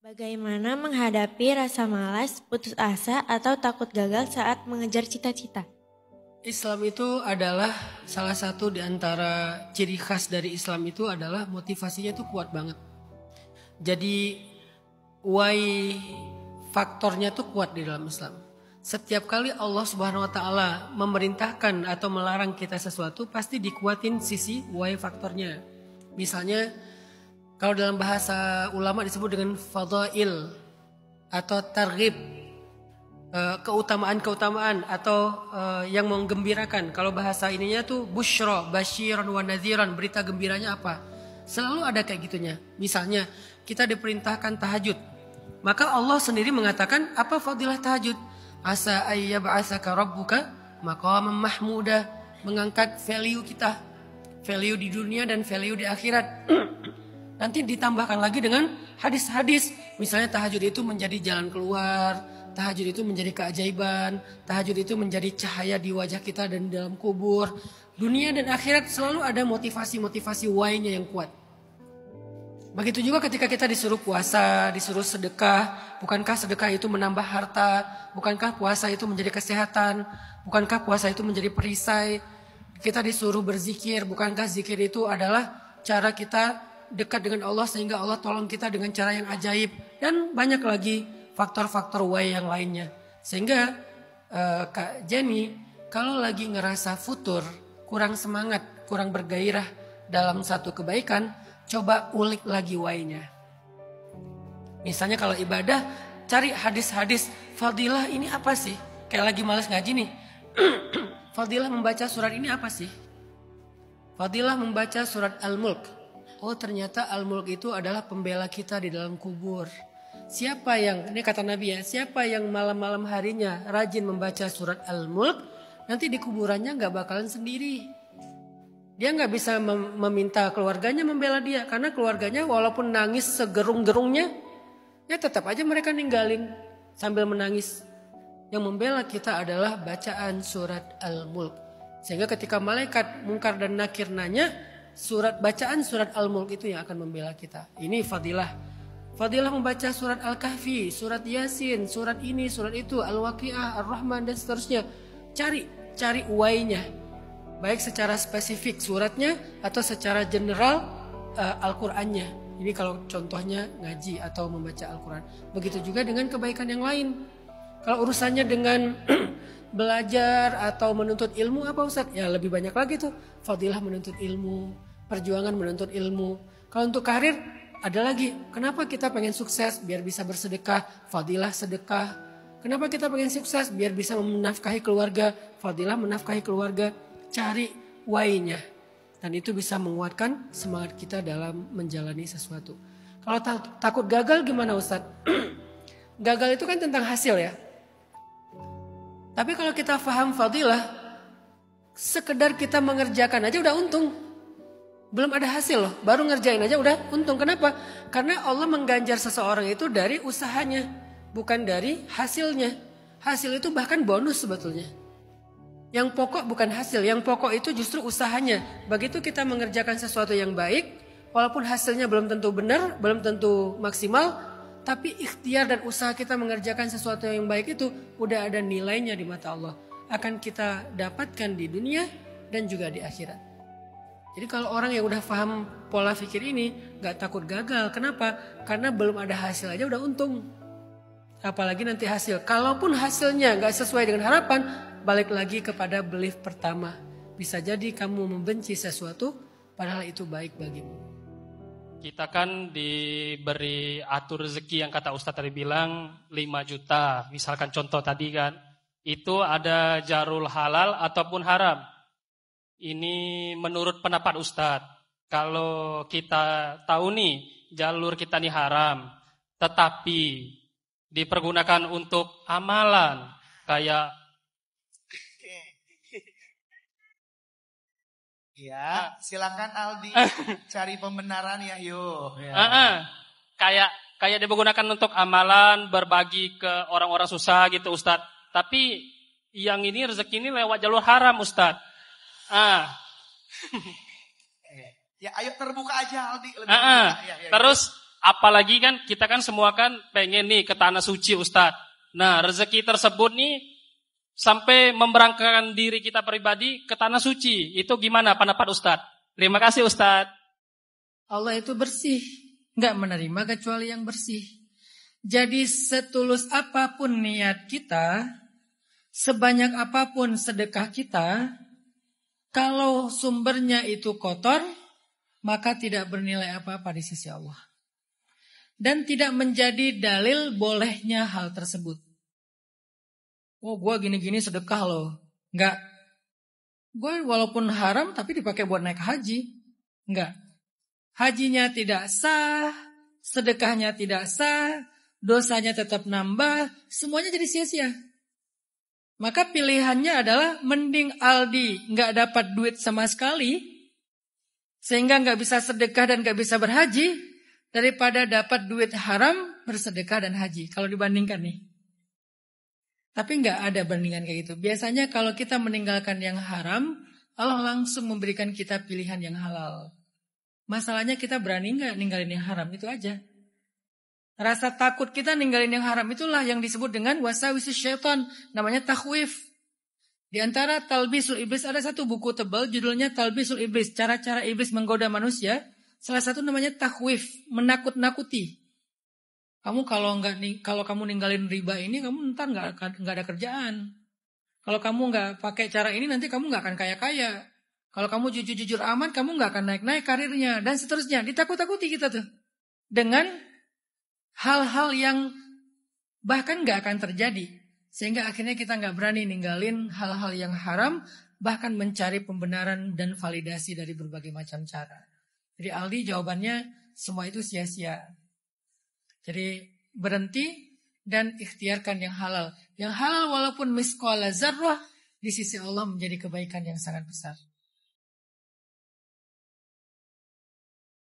Bagaimana menghadapi rasa malas, putus asa, atau takut gagal saat mengejar cita-cita? Islam itu adalah salah satu di antara ciri khas dari Islam itu adalah motivasinya itu kuat banget. Jadi why faktornya tuh kuat di dalam Islam. Setiap kali Allah Subhanahu wa taala memerintahkan atau melarang kita sesuatu pasti dikuatin sisi why faktornya. Misalnya kalau dalam bahasa ulama disebut dengan fadail atau targhib, keutamaan-keutamaan atau yang menggembirakan. Kalau bahasa ininya tuh busyra, basyiran wa nadhiran, berita gembiranya apa? Selalu ada kayak gitunya. Misalnya kita diperintahkan tahajud. Maka Allah sendiri mengatakan apa fadilah tahajud? Asa ayyab'asaka rabbuka maqaman mahmuda, mengangkat value kita. Value di dunia dan value di akhirat. Nanti ditambahkan lagi dengan hadis-hadis. Misalnya tahajud itu menjadi jalan keluar, tahajud itu menjadi keajaiban, tahajud itu menjadi cahaya di wajah kita dan dalam kubur. Dunia dan akhirat selalu ada motivasi-motivasi why-nya yang kuat. Begitu juga ketika kita disuruh puasa, disuruh sedekah. Bukankah sedekah itu menambah harta? Bukankah puasa itu menjadi kesehatan? Bukankah puasa itu menjadi perisai? Kita disuruh berzikir. Bukankah zikir itu adalah cara kita dekat dengan Allah sehingga Allah tolong kita dengan cara yang ajaib? Dan banyak lagi faktor-faktor why yang lainnya. Sehingga Kak Jenny kalau lagi ngerasa futur, kurang semangat, kurang bergairah dalam satu kebaikan, coba ulik lagi why-nya. Misalnya kalau ibadah, cari hadis-hadis fadilah ini apa sih? Kayak lagi malas ngaji nih. Fadilah membaca surat ini apa sih? Fadilah membaca surat Al-Mulk. Oh ternyata Al-Mulk itu adalah pembela kita di dalam kubur. Siapa yang, ini kata Nabi ya, siapa yang malam-malam harinya rajin membaca surat Al-Mulk, nanti di kuburannya gak bakalan sendiri. Dia gak bisa meminta keluarganya membela dia, karena keluarganya walaupun nangis segerung-gerungnya, ya tetap aja mereka ninggalin sambil menangis. Yang membela kita adalah bacaan surat Al-Mulk. Sehingga ketika malaikat Munkar dan Nakir nanya, bacaan surat Al-Mulk itu yang akan membela kita. Ini fadilah. Fadilah membaca surat Al-Kahfi, surat Yasin, surat ini, surat itu, Al-Waqi'ah, Ar-Rahman dan seterusnya. Cari why-nya. Baik secara spesifik suratnya atau secara general Al-Qur'annya. Ini kalau contohnya ngaji atau membaca Al-Qur'an. Begitu juga dengan kebaikan yang lain. Kalau urusannya dengan belajar atau menuntut ilmu apa Ustaz? Ya lebih banyak lagi tuh. Fadilah menuntut ilmu, perjuangan menuntut ilmu. Kalau untuk karir ada lagi. Kenapa kita pengen sukses? Biar bisa bersedekah, fadilah sedekah. Kenapa kita pengen sukses? Biar bisa menafkahi keluarga, fadilah menafkahi keluarga. Cari why-nya. Dan itu bisa menguatkan semangat kita dalam menjalani sesuatu. Kalau takut gagal gimana Ustaz? Gagal itu kan tentang hasil ya. Tapi kalau kita paham fadilah, sekedar kita mengerjakan aja udah untung. Belum ada hasil loh, baru ngerjain aja udah untung. Kenapa? Karena Allah mengganjar seseorang itu dari usahanya, bukan dari hasilnya. Hasil itu bahkan bonus sebetulnya. Yang pokok bukan hasil, yang pokok itu justru usahanya. Begitu kita mengerjakan sesuatu yang baik, walaupun hasilnya belum tentu benar, belum tentu maksimal, tapi ikhtiar dan usaha kita mengerjakan sesuatu yang baik itu udah ada nilainya di mata Allah. Akan kita dapatkan di dunia dan juga di akhirat. Jadi kalau orang yang udah paham pola pikir ini, gak takut gagal. Kenapa? Karena belum ada hasil aja udah untung. Apalagi nanti hasil. Kalaupun hasilnya gak sesuai dengan harapan, balik lagi kepada belief pertama. Bisa jadi kamu membenci sesuatu padahal itu baik bagimu. Kita kan diberi atur rezeki yang kata Ustadz tadi bilang 5 juta. Misalkan contoh tadi kan. Itu ada jarul halal ataupun haram. Ini menurut pendapat Ustadz. Kalau kita tahu nih jalur kita nih haram. Tetapi dipergunakan untuk amalan. Kayak ya, silakan Aldi cari pembenaran ya, yuk. Ya. Kayak dipergunakan untuk amalan, berbagi ke orang-orang susah gitu, Ustadz. Tapi yang ini rezeki ini lewat jalur haram, Ustadz. Ya, ayo terbuka aja Aldi. Lebih terbuka. Ya. Terus Apalagi kan kita kan semua kan pengen nih ke tanah suci Ustadz. Nah rezeki tersebut nih sampai memberangkatkan diri kita pribadi ke tanah suci. Itu gimana pendapat Ustadz? Terima kasih Ustadz. Allah itu bersih, nggak menerima kecuali yang bersih. Jadi setulus apapun niat kita, sebanyak apapun sedekah kita, kalau sumbernya itu kotor, maka tidak bernilai apa-apa di sisi Allah. Dan tidak menjadi dalil bolehnya hal tersebut. Oh, gue gini-gini sedekah loh. Enggak. Gue walaupun haram tapi dipakai buat naik haji. Enggak. Hajinya tidak sah, sedekahnya tidak sah, dosanya tetap nambah, semuanya jadi sia-sia. Maka pilihannya adalah mending Aldi enggak dapat duit sama sekali, sehingga enggak bisa sedekah dan enggak bisa berhaji, daripada dapat duit haram, bersedekah dan haji. Kalau dibandingkan nih. Tapi enggak ada bandingan kayak gitu. Biasanya kalau kita meninggalkan yang haram, Allah langsung memberikan kita pilihan yang halal. Masalahnya kita berani enggak ninggalin yang haram, itu aja. Rasa takut kita ninggalin yang haram itulah yang disebut dengan wasawisus syaitan. Namanya takhwif. Di antara Talbisul Iblis ada satu buku tebal judulnya Talbisul Iblis. Cara-cara iblis menggoda manusia. Salah satu namanya takhwif, menakut-nakuti. Kamu kalau kamu ninggalin riba ini, kamu ntar nggak ada kerjaan. Kalau kamu nggak pakai cara ini, nanti kamu nggak akan kaya-kaya. Kalau kamu jujur-jujur aman, kamu nggak akan naik-naik karirnya dan seterusnya. Ditakut-takuti kita tuh dengan hal-hal yang bahkan nggak akan terjadi, sehingga akhirnya kita nggak berani ninggalin hal-hal yang haram, bahkan mencari pembenaran dan validasi dari berbagai macam cara. Jadi Aldi jawabannya semua itu sia-sia. Jadi berhenti dan ikhtiarkan yang halal. Yang halal walaupun misqala zarrah di sisi Allah menjadi kebaikan yang sangat besar.